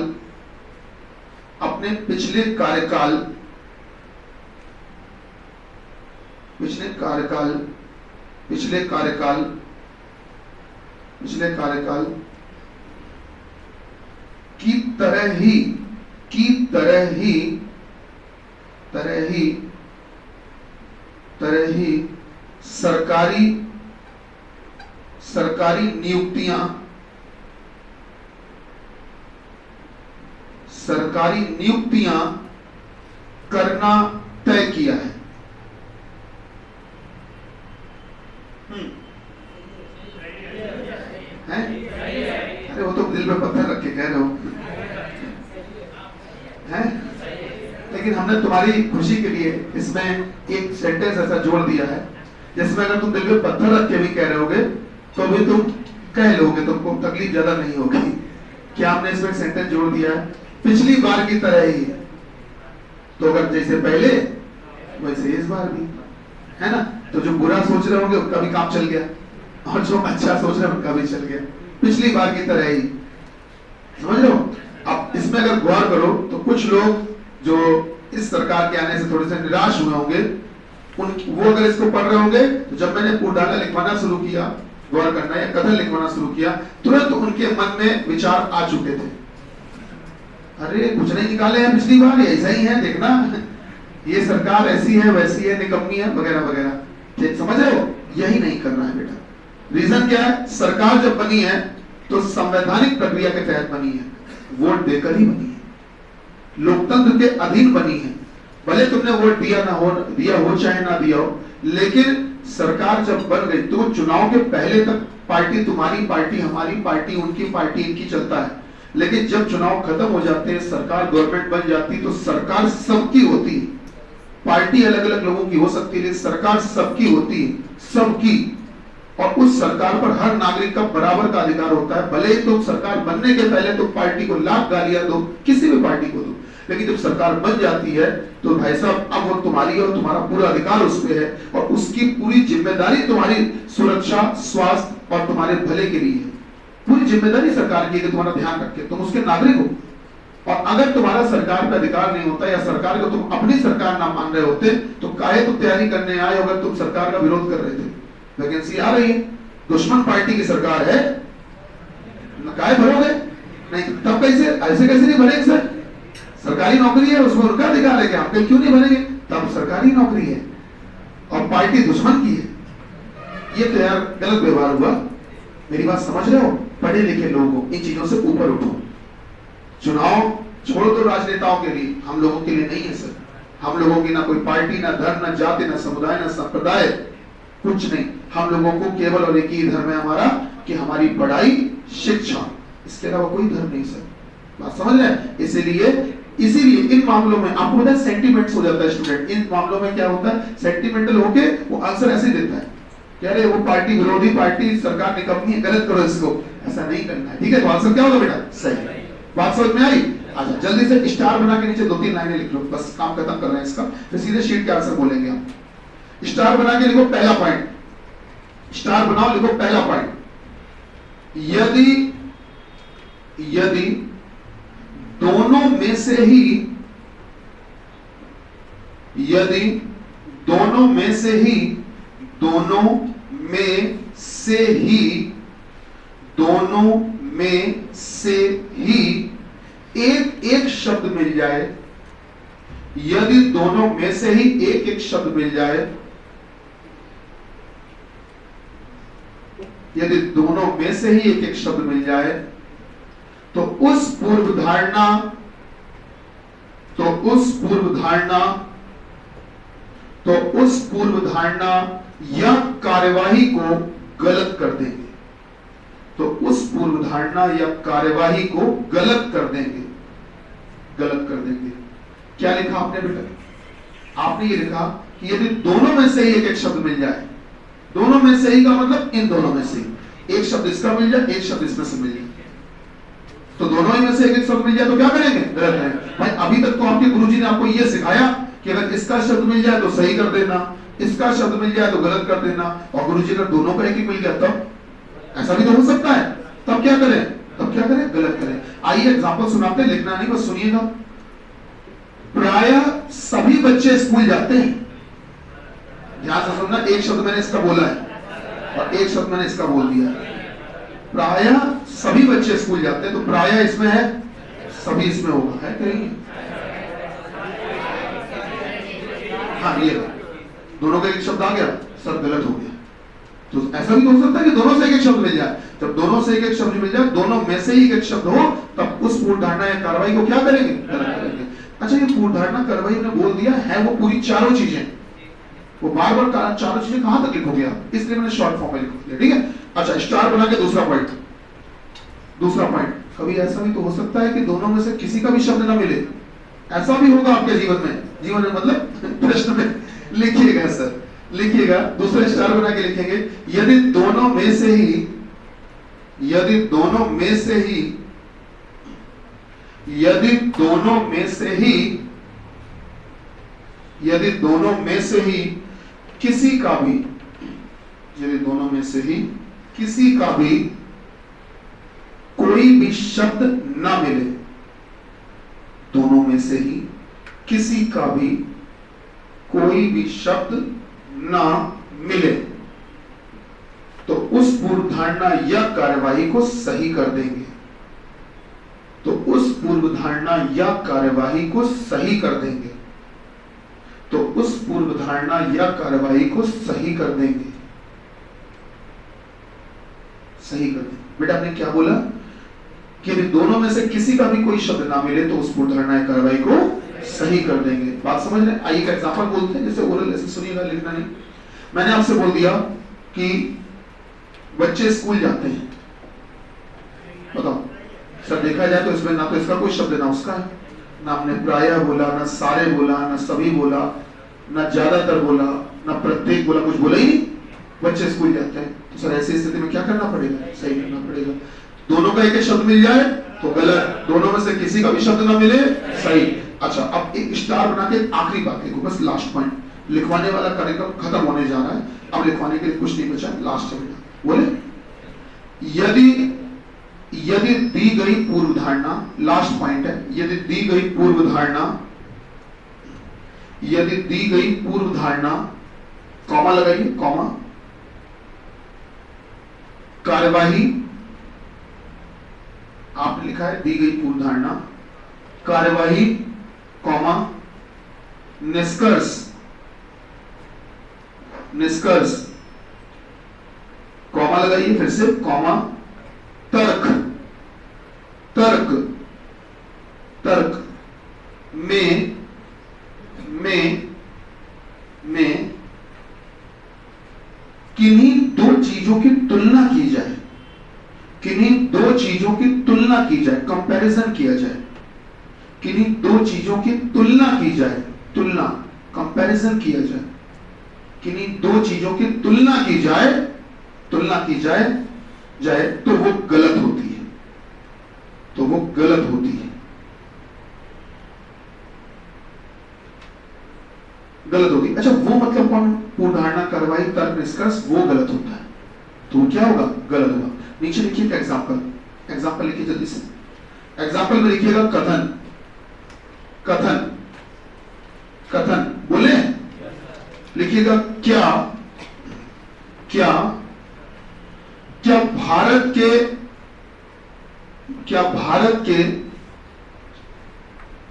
Speaker 1: की तरह ही सरकारी नियुक्तियां करना तय किया है। अरे वो तो दिल पे पत्थर रख के कह रहे हो हैं, लेकिन हमने तुम्हारी खुशी के लिए इसमें एक सेंटेंस ऐसा जोड़ दिया है जिसमें अगर तुम दिल पे पत्थर रख के भी कह रहे होगे तो भी तुम कह लोगे, तुमको तकलीफ ज्यादा नहीं होगी। क्या हमने इसमें एक सेंटेंस जोड़ दिया है, पिछली बार की तरह ही, तो अगर जैसे पहले वैसे इस बार भी, है ना? तो जो बुरा सोच रहे होंगे उनका भी काम चल गया, और जो अच्छा सोच रहे हैं उनका भी चल गया, पिछली बार की तरह ही, समझ रहे हो? अब इसमें अगर गौर करो तो कुछ लोग जो इस सरकार के आने से थोड़े से निराश हुए होंगे, वो अगर इसको पढ़ रहे होंगे तो जब मैंने पूर्वधारणा लिखवाना शुरू किया, गौर करना या कथन लिखवाना शुरू किया, तुरंत उनके मन में विचार आ चुके थे, अरे कुछ नहीं निकाले हैं पिछली बार, ऐसा ही है, देखना ये सरकार ऐसी है वैसी है, निकम्मी है, वगैरह वगैरह। समझ रहे हो? यही नहीं करना है बेटा। रीजन क्या है? सरकार जब बनी है तो संवैधानिक प्रक्रिया के तहत बनी है, वोट देकर ही बनी है, लोकतंत्र के अधीन बनी है। भले तुमने वोट दिया हो चाहे ना दिया हो, लेकिन सरकार जब बन गई तो चुनाव के पहले तक पार्टी, तुम्हारी पार्टी, हमारी पार्टी, उनकी पार्टी, इनकी चलता है, लेकिन जब चुनाव खत्म हो जाते हैं, सरकार गवर्नमेंट बन जाती, तो सरकार सबकी होती है। पार्टी अलग अलग लोगों की हो सकती है, लेकिन सरकार सबकी होती है, सबकी। और उस सरकार पर हर नागरिक का बराबर का अधिकार होता है। भले ही तुम सरकार बनने के पहले तुम पार्टी को लाख गालियां दो, किसी भी पार्टी को दो, लेकिन जब सरकार बन जाती है तो भाई साहब अब वो तुम्हारी है और तुम्हारा पूरा अधिकार उस पे है, और उसकी पूरी जिम्मेदारी तुम्हारी सुरक्षा, स्वास्थ्य और तुम्हारे भले के लिए है। पूरी जिम्मेदारी सरकार की है कि तुम्हारा ध्यान रखे, तुम उसके नागरिक हो। और अगर तुम्हारा सरकार पे अधिकार नहीं होता या सरकार को तुम अपनी सरकार ना मान रहे होते तो काहे तुम तैयारी करने आए अगर तुम सरकार का विरोध कर रहे थे? वैकेंसी आ रही है, दुश्मन पार्टी की सरकार है, काहे भरोगे? नहीं, तब कैसे, ऐसे कैसे नहीं भरेंगे सर? सरकारी नौकरी है, उसमें उनका अधिकार है, आप क्यों नहीं बनेंगे? तब सरकारी नौकरी है और पार्टी दुश्मन की है। ये तो यार गलत व्यवहार हुआ। मेरी बात समझ रहे हो? पढ़े लिखे लोगों, इन चीजों से ऊपर उठो। चुनाव छोड़ दो राजनेताओं के लिए, हम लोगों के लिए नहीं है सर। हम लोगों की ना कोई पार्टी, ना धर्म, ना जाति, ना समुदाय, ना संप्रदाय, कुछ नहीं। हम लोगों को केवल और एक ही धर्म है हमारा, कि हमारी पढ़ाई, शिक्षा, इसके अलावा कोई धर्म नहीं सर। बात समझ रहे हैं? इसीलिए इन मामलों में आपको पता है सेंटिमेंट्स हो जाता है स्टूडेंट। इन मामलों में क्या होता है, सेंटिमेंटल होके वो आंसर ऐसे देता है, कह रहे वो पार्टी, विरोधी पार्टी, सरकार निकम्मी है, गलत करो इसको, ऐसा नहीं करना है। ठीक है, तो आंसर क्या होगा बेटा? सही। बात समझ में आई? अच्छा, जल्दी से स्टार बना के नीचे 2-3 लाइनें लिख लो, बस काम खत्म कर रहे हैं इसका, फिर सीधे शीट के आंसर बोलेंगे हम। स्टार बना के लिखो पहला पॉइंट, स्टार बनाओ, लिखो पहला पॉइंट, यदि दोनों में से ही, यदि दोनों में से ही, दोनों में से ही, दोनों में से ही एक शब्द मिल जाए, यदि दोनों में से ही एक शब्द मिल जाए, यदि दोनों में से ही एक शब्द मिल जाए, तो उस पूर्व धारणा या कार्यवाही को गलत कर देंगे। तो उस पूर्व धारणा या कार्यवाही को गलत कर देंगे, गलत कर देंगे। क्या लिखा आपने बेटा? आपने ये लिखा कि यदि दोनों में से ही एक शब्द मिल जाए, दोनों में से ही का मतलब इन दोनों में से ही एक शब्द इसका मिल जाए, एक शब्द इसमें से मिल जाए, तो दोनों ही में से एक शब्द मिल जाए तो क्या करेंगे? गलत है भाई। अभी तक तो आपके गुरुजी ने आपको ये सिखाया कि अगर इसका शब्द मिल जाए तो सही कर देना, इसका शब्द मिल जाए तो गलत कर देना, और गुरुजी अगर दोनों का एक ही मिल गया तब, ऐसा भी तो हो सकता है, तब क्या करें? तब क्या करें? गलत करें। आइए एग्जांपल सुनाते हैं, लिखना नहीं बस सुनिएगा। प्रायः सभी बच्चे स्कूल जाते हैं, ध्यान से सुनना, एक शब्द मैंने इसका बोला है और एक शब्द मैंने इसका बोल दिया। प्रायः सभी बच्चे स्कूल जाते हैं, तो प्रायः इसमें है, सभी इसमें होगा, है कहीं? हाँ, ये दोनों का एक शब्द आ गया, सब गलत हो गया। तो ऐसा भी हो सकता है कि दोनों से एक शब्द मिल जाए, जब दोनों से एक शब्द मिल जाए, दोनों में से ही एक शब्द हो, तब उस पूर्व धारणा या कार्रवाई को क्या करेंगे? गलत करेंगे। अच्छा, ये पूर्व धारणा कार्रवाई ने बोल दिया है वो पूरी चारों चीजें, वो बार बार चारों चीजें कहां तक लिखोगे आप, इसलिए मैंने शॉर्ट फॉर्म में लिख दिया। ठीक है, अच्छा, स्टार बना के दूसरा पॉइंट, दूसरा पॉइंट, कभी ऐसा भी तो हो सकता है कि दोनों में से किसी का भी शब्द ना मिले, ऐसा भी होगा आपके जीवन में मतलब प्रश्न में लिखिएगा सर, लिखिएगा, दूसरा स्टार बना के लिखेंगे, यदि दोनों में से ही, यदि दोनों में से ही, यदि दोनों में से ही, यदि दोनों में से ही किसी का भी, यदि दोनों में से ही किसी का भी कोई भी शब्द ना मिले, दोनों में से ही किसी का भी कोई भी शब्द ना मिले, तो उस पूर्व धारणा या कार्यवाही को सही कर देंगे, तो उस पूर्व धारणा या कार्यवाही को सही कर देंगे, तो उस पूर्व धारणा या कार्यवाही को सही कर देंगे, सही कर देंगे। बेटा आपने क्या बोला कि दोनों में से किसी का भी कोई शब्द ना मिले तो उस पूर्व धारणा या कार्यवाही को सही कर देंगे। बात समझ रहे हैं? आइए एक एग्जांपल बोलते हैं, जैसे ओरल ऐसे सुनिएगा, लिखना नहीं। मैंने आपसे बोल दिया कि बच्चे स्कूल जाते हैं, बताओ सर, देखा जाए तो इसमें ना तो इसका कोई शब्द ना उसका है, ना हमने प्रायः बोला, ना सारे बोला, ना सभी बोला, ना ज्यादातर बोला, ना प्रत्येक बोला, कुछ बोला ही नहीं। बच्चे स्कूल जाते हैं, तो सर ऐसी स्थिति में क्या करना पड़ेगा? सही करना पड़ेगा। दोनों का एक शब्द मिल जाए तो गलत, दोनों में से किसी का भी शब्द ना मिले, सही। अच्छा, अब एक स्टार बना के आखिरी बात लिखो, बस लास्ट पॉइंट, लिखवाने वाला कार्यक्रम खत्म होने जा रहा है, अब लिखवाने के लिए कुछ नहीं बचा, लास्ट में बोले, यदि दी गई पूर्व धारणा, लास्ट पॉइंट है, यदि दी गई पूर्व धारणा, यदि दी गई पूर्व धारणा, कॉमा लगाइए, कॉमा, कार्यवाही, आपने लिखा है दी गई पूर्व धारणा, कार्यवाही, कॉमा, निष्कर्ष, निष्कर्ष, कॉमा लगाइए फिर से, कॉमा, तर्क, तर्क, तर्क में किन्हीं दो चीजों की तुलना की जाए, किन्हीं दो चीजों की तुलना की जाए, कंपैरिजन किया जाए, किन्हीं दो चीजों की तुलना की जाए, तुलना, कंपैरिजन किया जाए, किन्हीं दो चीजों की तुलना की जाए, तुलना की जाए जाए तो वो गलत होती है, तो वो गलत होती है, गलत होगी। अच्छा, वो मतलब कौन? पूर्वधारणा, कार्रवाई, तर्क, निष्कर्ष, वो गलत होता है। तो क्या होगा? गलत होगा। नीचे लिखिए एग्जाम्पल, एग्जाम्पल लिखिए जल्दी से। एग्जाम्पल में लिखिएगा कथन, कथन, कथन, बोले लिखिएगा क्या, क्या, क्या भारत के, क्या भारत के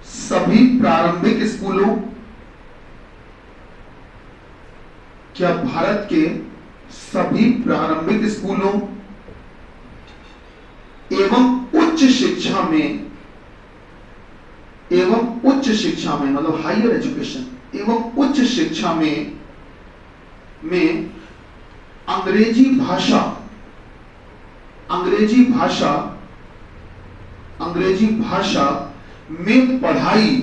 Speaker 1: सभी प्रारंभिक स्कूलों, क्या भारत के सभी प्रारंभिक स्कूलों एवं उच्च शिक्षा में, एवं उच्च शिक्षा में मतलब हायर एजुकेशन, एवं उच्च शिक्षा में अंग्रेजी भाषा, अंग्रेजी भाषा, अंग्रेजी भाषा में पढ़ाई,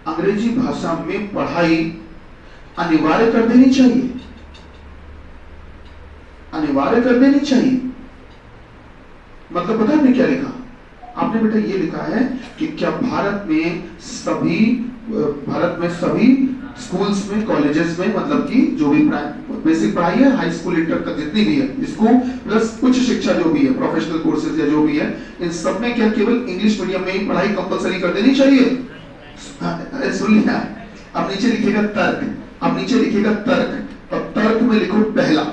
Speaker 1: अंग्रेजी भाषा में पढ़ाई अनिवार्य कर देनी चाहिए, अनिवार्य कर देनी चाहिए। मतलब पता है क्या लिखा आपने बेटा? ये लिखा है कि क्या भारत में सभी, भारत में सभी स्कूल्स में, कॉलेजेस में, मतलब कि जो भी बेसिक पढ़ाई है, हाई स्कूल इंटर तक जितनी भी है, इसको प्लस उच्च शिक्षा जो भी है, प्रोफेशनल कोर्सेज या जो भी है, इन सब में क्या केवल इंग्लिश मीडियम में ही पढ़ाई कंपलसरी कर देनी चाहिए? सुन लिया। अब नीचे लिखिएगा तर्क, अब नीचे लिखिएगा तर्क, और तर्क में लिखो पहला,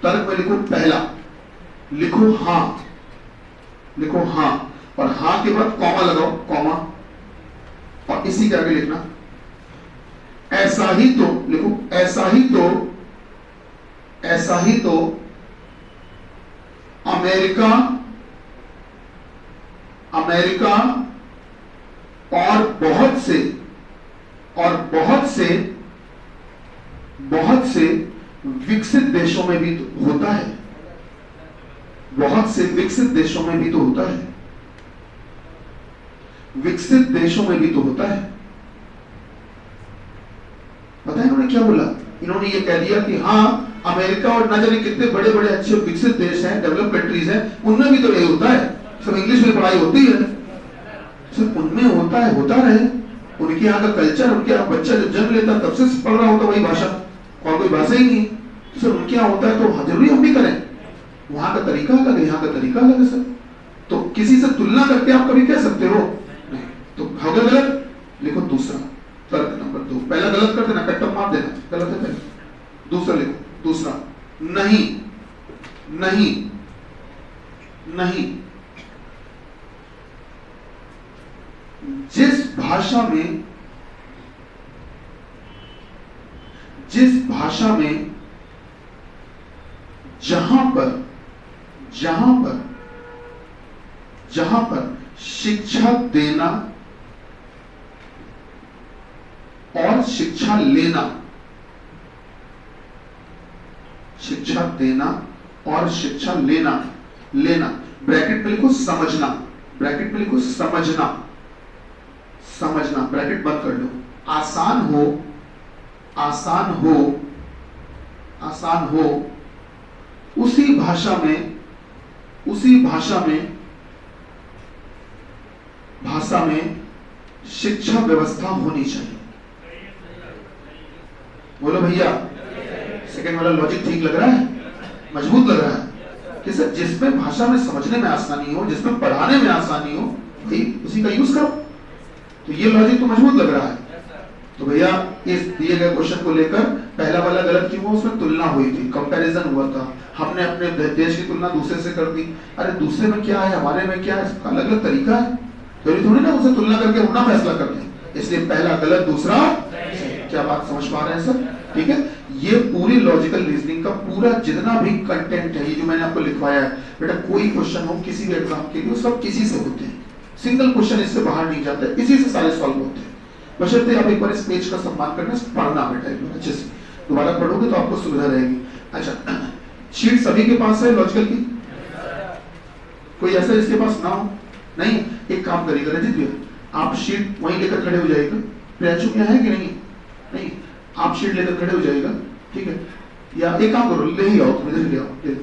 Speaker 1: तर्क में लिखो पहला, लिखो हां, लिखो हां, और हां के बाद कॉमा लगाओ, कॉमा, और इसी के आगे लिखना ऐसा ही तो, लिखो ऐसा ही तो, ऐसा ही तो अमेरिका, अमेरिका और बहुत से, और बहुत से, बहुत से विकसित देशों में भी तो होता है, बहुत से विकसित देशों में भी तो होता है, विकसित देशों में भी तो होता है। पता है इन्होंने क्या बोला? इन्होंने ये कह दिया कि हाँ अमेरिका और ना जाने कितने बड़े बड़े अच्छे विकसित देश हैं, डेवलप कंट्रीज हैं, उनमें भी तो यही होता है, सब इंग्लिश में पढ़ाई होती है, सिर्फ उनमें होता है, होता रहे, उनके यहाँ का कल्चर, उनके यहाँ बच्चा जब जन्म लेता तब से पढ़ रहा होता वही भाषा, और कोई भाषा ही नहीं, तो सर उनके यहाँ होता है तो जरूरी हम भी करें? वहां का तरीका अलग है, यहाँ का तरीका अलग है सर। तो किसी से तुलना करके आप कभी कह सकते हो? नहीं। तो होगा गलत, लिखो दूसरा, तर्क नंबर 2, पहला गलत कर देना, कट्टम मार देना, गलत है पहले, दूसरा लिखो, दूसरा नहीं, नहीं, नहीं, जिस भाषा में, जिस भाषा में जहां पर, जहां पर, जहां पर शिक्षा देना और शिक्षा लेना, शिक्षा देना और शिक्षा लेना, लेना, ब्रैकेट में लिखो समझना, ब्रैकेट में लिखो समझना, समझना, ब्रैकेट बंद कर लो, आसान हो, आसान हो, आसान हो, उसी भाषा में, उसी भाषा में, भाषा में शिक्षा व्यवस्था होनी चाहिए। बोलो भैया, सेकंड वाला लॉजिक ठीक लग रहा है? मजबूत लग रहा है कि सर जिसमें भाषा में समझने में आसानी हो, जिसमें पढ़ाने में आसानी हो, भाई उसी का यूज करो। तो ये लॉजिक तो मजबूत लग रहा है। तो भैया इस दिए गए क्वेश्चन को लेकर पहला वाला गलत क्यों हुआ? उसमें तुलना हुई थी, कंपैरिजन हुआ था, हमने अपने देश की तुलना दूसरे से कर दी। अरे दूसरे में क्या है, हमारे में क्या है, इसका अलग अलग तरीका है, जरूरी थोड़ी ना उसे तुलना करके अपना फैसला कर दें। इसलिए पहला गलत, दूसरा सही। क्या बात समझ पा रहे हैं सर? ठीक है, ये पूरी लॉजिकल रीजनिंग का पूरा जितना भी कंटेंट है, ये जो मैंने आपको लिखवाया है बेटा, कोई क्वेश्चन हो किसी भी एग्जाम के लिए, सब किसी से होते हैं, सिंगल क्वेश्चन इससे बाहर नहीं जाता है, इसी से सारे सॉल्व होते हैं। बशर्ते आप एक बार इस पेज का सम्मान करना, पढ़ना बेटा एक बार अच्छे से, दोबारा पढ़ोगे तो आपको सुविधा रहेगी। अच्छा, शीट सभी के पास है लॉजिकल की? कोई ऐसा जिसके पास ना हो? नहीं। एक काम करिएगा रंजित भैया, आप शीट वहीं लेकर खड़े हो जाइएगा। प्रियांशु क्या है कि नहीं? नहीं, आप शीट लेकर खड़े हो जाइएगा, ठीक है? या एक काम करो, ले ही आओ, तुम इधर ले आओ, ले।